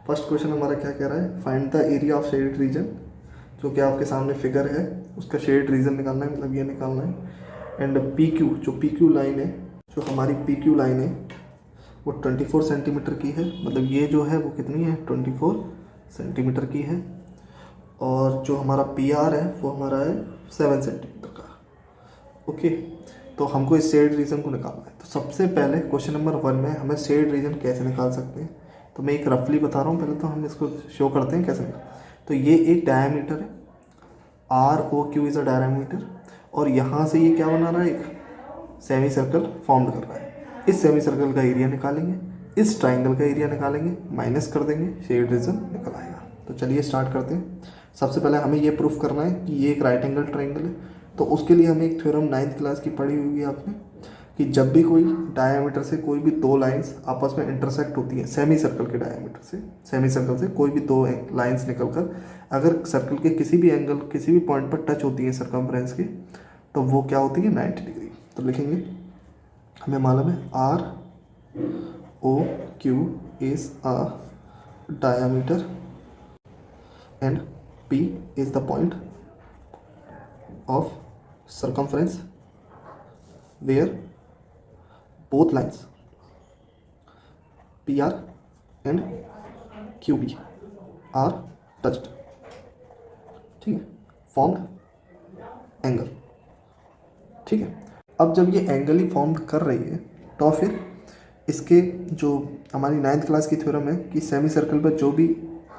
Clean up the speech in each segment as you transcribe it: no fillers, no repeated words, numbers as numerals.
First question हमारा क्या कह रहा है, find the area of shaded region, जो कि आपके सामने फिगर है उसका शेडेड रीजन निकालना है, मतलब ये निकालना है। एंड पी क्यू, जो पी क्यू लाइन है, जो हमारी पी क्यू लाइन है वो 24 सेंटीमीटर की है, मतलब ये जो है वो कितनी है 24 सेंटीमीटर की है। और जो हमारा पी आर है वो हमारा है 7 सेंटीमीटर का। ओके, तो हमको इस शेड रीजन को निकालना है। तो सबसे पहले क्वेश्चन नंबर 1 में हमें शेड रीजन कैसे निकाल सकते हैं, तो मैं एक रफली बता रहा हूँ, पहले तो हम इसको शो करते हैं कैसे। तो ये एक डायमीटर है, R O Q is a diameter, और यहाँ से ये क्या बना रहा है, एक सेमी सर्कल फॉर्म कर रहा है। इस सेमी सर्कल का एरिया निकालेंगे, इस ट्राइंगल का एरिया निकालेंगे, माइनस कर देंगे, शेड रीजन निकल आएगा। तो चलिए स्टार्ट करते हैं। सबसे पहले हमें ये प्रूफ करना है कि ये एक राइट एंगल ट्राइंगल है। तो उसके लिए हमें एक थ्योरम 9th क्लास की पढ़ी हुई है आपने, कि जब भी कोई डायमीटर से कोई भी दो लाइंस आपस में इंटरसेक्ट होती हैं, सेमी सर्कल के डायमीटर से, सेमी सर्कल से कोई भी दो लाइंस निकलकर अगर सर्कल के किसी भी एंगल, किसी भी पॉइंट पर टच होती है सर्कमफ्रेंस के, तो वो क्या होती है 90 डिग्री। तो लिखेंगे, हमें मालूम है R O Q is a diameter and P is the point of circumference where both lines PR and QB are touched, ठीक है, फॉर्म्ड एंगल। ठीक है, अब जब ये एंगल ही फॉर्म कर रही है तो फिर इसके जो हमारी 9th क्लास की थ्योरम है कि सेमी सर्कल पर जो भी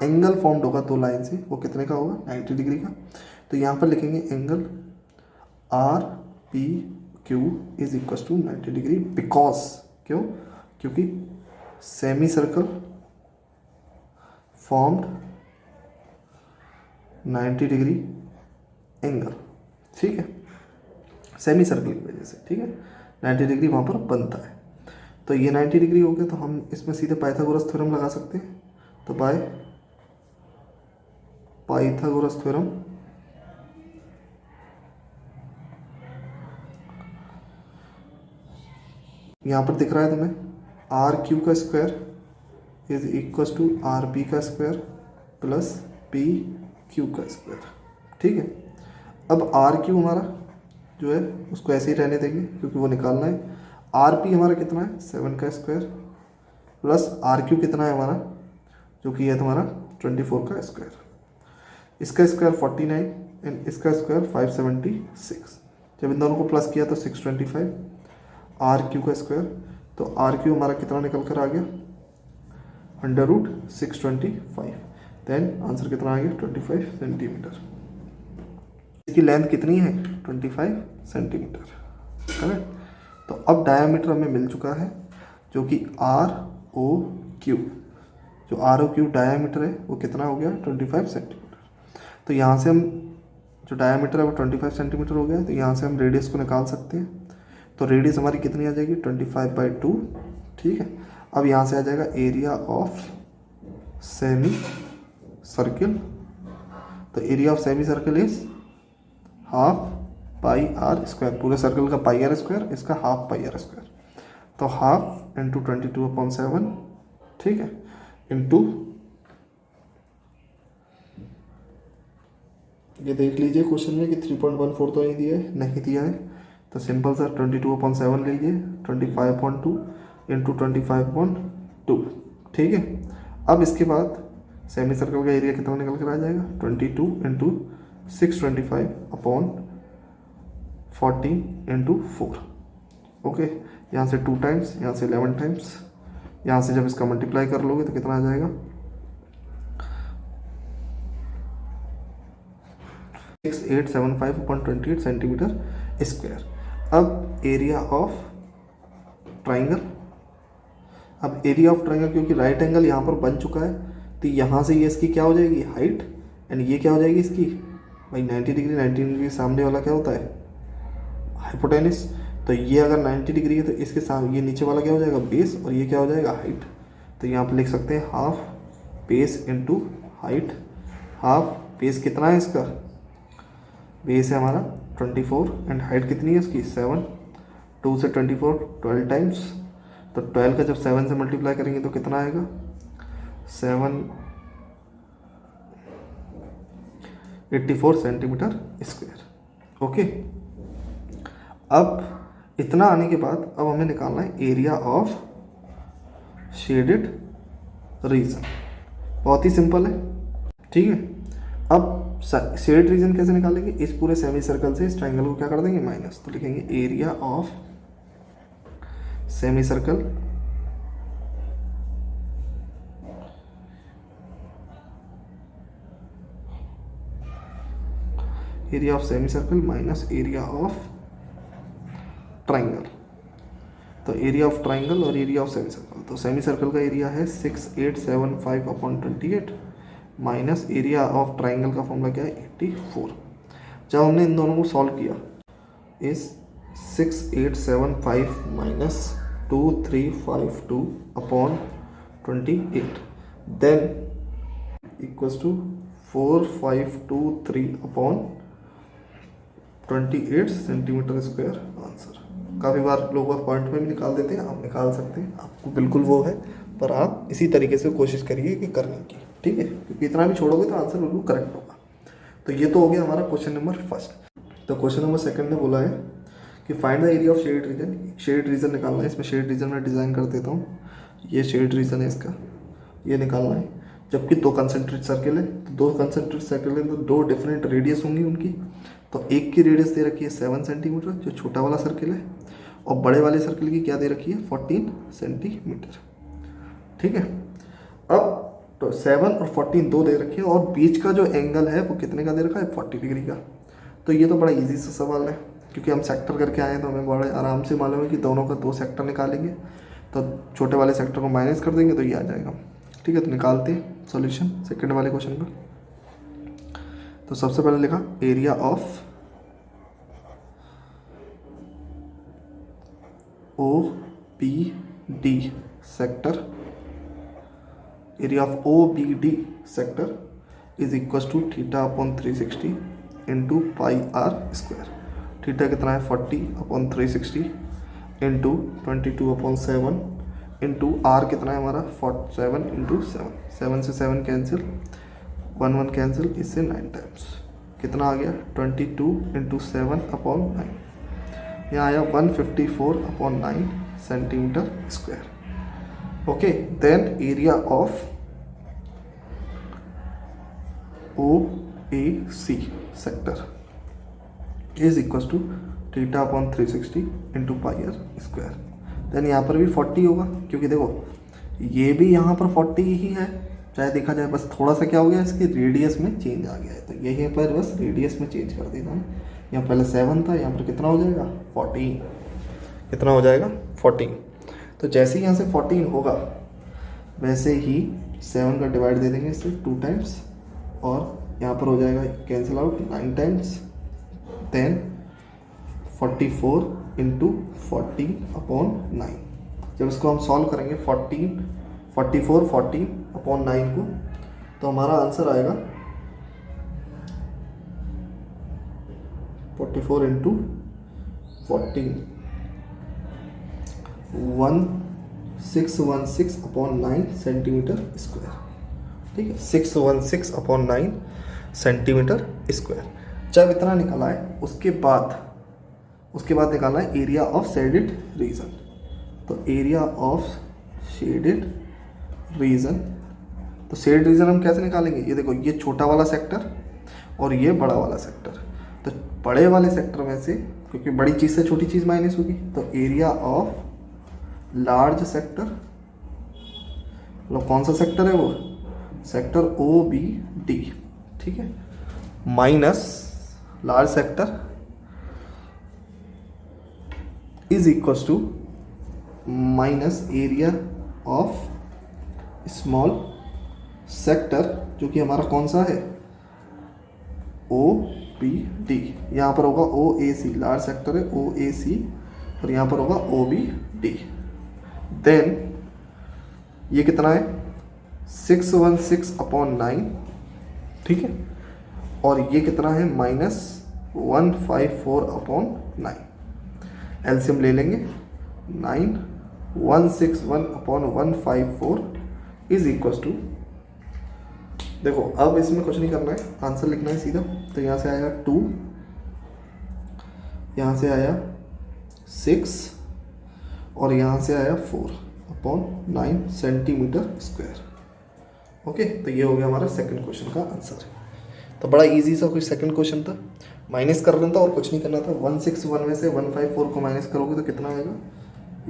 एंगल फॉर्म्ड होगा दो लाइन से वो कितने का होगा 90 डिग्री का। तो यहाँ पर लिखेंगे angle R P Q is equal to 90 degree, because क्यों, क्योंकि semi circle formed 90 degree angle. ठीक है, सेमी सर्कल की वजह से, ठीक है, 90 डिग्री वहाँ पर बनता है। तो ये 90 डिग्री हो गया, तो हम इसमें सीधे पाइथागोरस थ्योरम लगा सकते हैं। तो बाय पाइथागोरस थ्योरम यहाँ पर दिख रहा है तुम्हें, आर क्यू का square is equal to R P का स्क्वायर प्लस पी क्यू का स्क्वायर। ठीक है, अब आर क्यू हमारा जो है उसको ऐसे ही रहने देंगे क्योंकि वो निकालना है। आर पी हमारा कितना है 7 का स्क्वायर प्लस आर क्यू कितना है हमारा, जो कि है तुम्हारा 24 का स्क्वायर, इसका स्क्वायर 49 एंड इसका स्क्वायर 576। जब इन दोनों को प्लस किया तो 625 आर क्यू का स्क्वायर। तो आर क्यू हमारा कितना निकल कर आ गया √625। देन आंसर कितना आ गया 25 सेंटीमीटर। इसकी लेंथ कितनी है 25 सेंटीमीटर, करेक्ट। तो अब डायमीटर हमें मिल चुका है जो कि आर ओ क्यू, जो आर ओ क्यू डायमीटर है वो कितना हो गया 25 सेंटीमीटर। तो यहाँ से हम जो डायमीटर है वो 25 सेंटीमीटर हो गया, तो यहाँ से हम रेडियस को निकाल सकते हैं। तो रेडियस हमारी कितनी आ जाएगी 25/2। ठीक है, अब यहाँ से आ जाएगा एरिया ऑफ सेमी सर्किल। तो area of semi circle is half pi are square, पूरे सर्कल का पाई आर स्क्वायर, इसका हाफ पाई आर स्क्वायर। तो हाफ इंटू 22/7, ठीक है, इंटू ये देख लीजिए क्वेश्चन में कि 3.14 तो नहीं दिया है, नहीं दिया है, तो सिंपल सा 22/7 लीजिए, 25.2 इंटू 25.2। ठीक है, अब इसके बाद सेमी सर्कल का एरिया कितना निकल कर आ जाएगा 22 इंटू 625/14 इंटू 4। ओके, यहाँ से 2 टाइम्स, यहाँ से 11 टाइम्स, यहाँ से जब इसका मल्टीप्लाई कर लोगे तो कितना आ जाएगा 6875/28 सेंटीमीटर स्क्वायर। अब एरिया ऑफ ट्राइंगल, अब एरिया ऑफ ट्राइंगल क्योंकि राइट एंगल यहाँ पर बन चुका है, तो यहाँ से ये इसकी क्या हो जाएगी हाइट, एंड ये क्या हो जाएगी इसकी भाई 90 डिग्री। 90 डिग्री सामने वाला क्या होता है हाइपोटेनिस। तो ये अगर 90 डिग्री है तो इसके सामने ये नीचे वाला क्या हो जाएगा बेस, और ये क्या हो जाएगा हाइट। तो यहाँ पर लिख सकते हैं half base into height. Half base कितना है इसका, बेस है हमारा 24 एंड हाइट कितनी है इसकी 7। 2 से 24 12 टाइम्स, तो 12 का जब 7 से मल्टीप्लाई करेंगे तो कितना आएगा 784 सेंटीमीटर स्क्वायर। ओके, अब इतना आने के बाद अब हमें निकालना है एरिया ऑफ शेडेड रीजन। बहुत ही सिंपल है, ठीक है। अब शेड रीजन कैसे निकालेंगे, इस पूरे सेमी सर्कल से इस ट्राइंगल को क्या कर देंगे, माइनस, तो लिखेंगे area of semi circle minus area of triangle. तो एरिया ऑफ ट्राइंगल और एरिया ऑफ सेमी सर्कल, तो सेमी सर्कल का एरिया है 6875/28 माइनस एरिया ऑफ ट्राइंगल का फॉर्मूला क्या है, 84। जब हमने इन दोनों को सॉल्व किया, इस 6875 minus 2352/28 then equals to 4523/28 centimetre square answer. काफ़ी बार लोग पॉइंट में भी निकाल देते हैं, आप निकाल सकते हैं, आपको बिल्कुल वो है, पर आप इसी तरीके से कोशिश करिए कि करने की, ठीक है, क्योंकि इतना भी छोड़ोगे तो आंसर बिल्कुल करेक्ट होगा। तो ये तो हो गया हमारा क्वेश्चन नंबर फर्स्ट। तो क्वेश्चन नंबर सेकंड ने बोला है कि find the area of shade region. Shade region निकालना है, इसमें शेड रीजन में डिज़ाइन कर देता हूँ। ये शेड रीजन है इसका, ये निकालना है। जबकि दो कंसेंट्रिक सर्किल है, तो दो कंसेंट्रिक सर्किल है तो दो डिफरेंट रेडियस होंगी उनकी। तो एक की रेडियस दे रखी है 7 सेंटीमीटर जो छोटा वाला सर्किल है, और बड़े वाले सर्किल की क्या दे रखी है, 14 सेंटीमीटर, ठीक है। अब तो 7 और 14 दो दे रखी है, और बीच का जो एंगल है वो कितने का दे रखा है, 40 डिग्री का। तो ये तो बड़ा इजी सा सवाल है, क्योंकि हम सेक्टर करके आए हैं तो हमें बड़े आराम से मालूम है कि दोनों का दो सेक्टर निकालेंगे, तो छोटे वाले सेक्टर को माइनस कर देंगे तो ये आ जाएगा, ठीक है। तो निकालते हैं सॉल्यूशन सेकंड वाले क्वेश्चन का। तो सबसे पहले लिखा area of OBD sector, area of OBD sector is equal to θ/360 into pi are square. Theta कितना है, 40/360 इंटू 22/7 इंटू आर कितना है हमारा, 47 इंटू 7, 7 से 7 कैंसिल, 1 1 कैंसिल, इससे 9 टाइम्स कितना आ गया, 22 इंटू 7/9, यहाँ आया 154/9 centimetre square. Okay, then area of OAC sector is equal to θ/360 into pi are square. Then यहाँ पर भी 40 होगा, क्योंकि देखो ये भी यहाँ पर 40 ही है, चाहे देखा जाए, बस थोड़ा सा क्या हो गया, इसकी रेडियस में चेंज आ गया है, तो यहीं पर बस रेडियस में चेंज कर देना है। यहाँ पहले 7 था, यहाँ पर कितना हो जाएगा, 14, कितना हो जाएगा, 14। तो जैसे ही यहाँ से 14 होगा, वैसे ही 7 का डिवाइड दे देंगे इससे 2 टाइम्स, और यहाँ पर हो जाएगा cancel out 9 times, then 44 into 40/9। जब इसको हम सॉल्व करेंगे 40/9 को, तो हमारा आंसर आएगा 44 इंटू 14 1616/9 सेंटीमीटर स्क्वायर, ठीक है, 616/9 सेंटीमीटर स्क्वायर। जब इतना निकला है, उसके बाद निकालना है एरिया ऑफ शेडेड रीजन। तो एरिया ऑफ शेडेड रीजन, तो शेडेड रीजन हम कैसे निकालेंगे, ये देखो, ये छोटा वाला सेक्टर और ये बड़ा वाला सेक्टर। तो बड़े वाले सेक्टर में से, क्योंकि बड़ी चीज़ से छोटी चीज़ माइनस होगी, तो एरिया ऑफ लार्ज सेक्टर, मतलब कौन सा सेक्टर है वो, सेक्टर OBD, ठीक है, minus large sector is equal to minus area of small sector, जो कि हमारा कौन सा है, OBD। यहाँ पर होगा OAC, लार्ज सेक्टर है OAC, और यहाँ पर होगा OBD। देन ये कितना है, 616/9, ठीक है, और ये कितना है, -154/9। एलसीएम ले लेंगे, 9 161/154 इज इक्वल टू देखो अब इसमें कुछ नहीं करना है, आंसर लिखना है सीधा। तो यहाँ से आया 2, यहाँ से आया 6 और यहाँ से आया 4/9 सेंटीमीटर स्क्वायर। ओके, तो ये हो गया हमारा सेकंड क्वेश्चन का आंसर। तो बड़ा इजी सा कोई सेकंड क्वेश्चन था, माइनस कर लेना था और कुछ नहीं करना था। 161 में से 154 को माइनस करोगे तो कितना आएगा,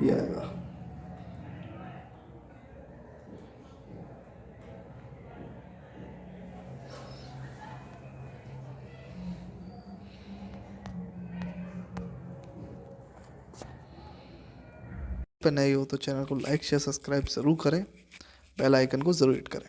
ये आएगा। पर नए हो तो चैनल को लाइक शेयर सब्सक्राइब ज़रूर करें, बेल आइकन को ज़रूर हिट करें।